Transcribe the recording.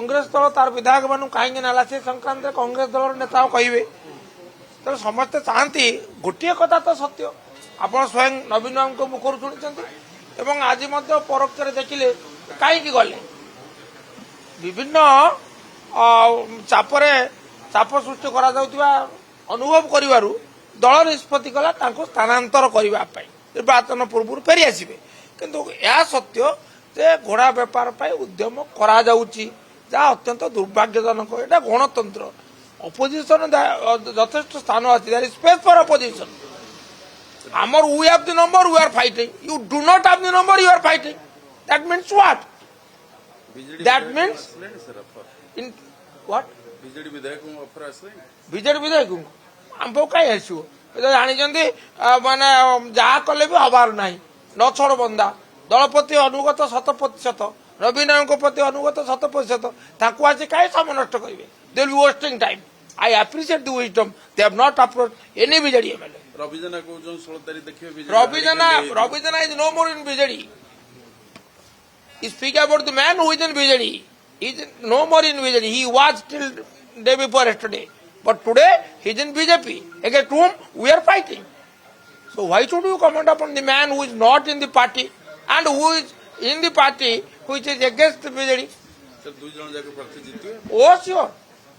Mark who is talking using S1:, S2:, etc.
S1: कांग्रेस दल तार विधायक मान कहीं नाला से संक्रांत कांग्रेस दल नेता कहे तेज समस्ते चाहती गोटे कथा तो सत्य आप स्वयं नवीन बाबू मुखर शुणी आज परोक्ष देखिले कहीं गले विभिन्न चाप सृष्टि करा अनुभव कर दल निष्पत्ति कला स्थानांतर करने निर्वाचन पूर्व फेरी आसवे किंतु यह सत्य जे घोड़ा बेपार उद्यम करा अत्यंत दुर्भाग्यजनक यहाँ गणतंत्र अपोजिशन यथेष्ट स्थान अच्छी स्पेस फॉर अपोजिशन आमर we have the number we are fighting you do not have the number you are fighting that means what that means in what
S2: BJD
S1: विधायक आम कहीं आसो जानी माने जहा कले भी हबार ना न छोड़ बंदा दलपति अनुगत 100% नवीन प्रति अनुगत 100% आज कहीं समय नष्ट करेंगे they will be wasting time I appreciate the wisdom they have not approach any BJD MLA
S2: Ravijana को 16 तारीख देखिए
S1: Ravijana is no more in BJD speak about the man who is in BJD is no more in BJD he was till day before yesterday but today he is in BJP against whom we are fighting. So why should you comment upon the man who is not in the party and who is in the party which is against the BJD?
S2: Sir 2 जन जाके प्रार्थी जीतवे
S1: Oh sure.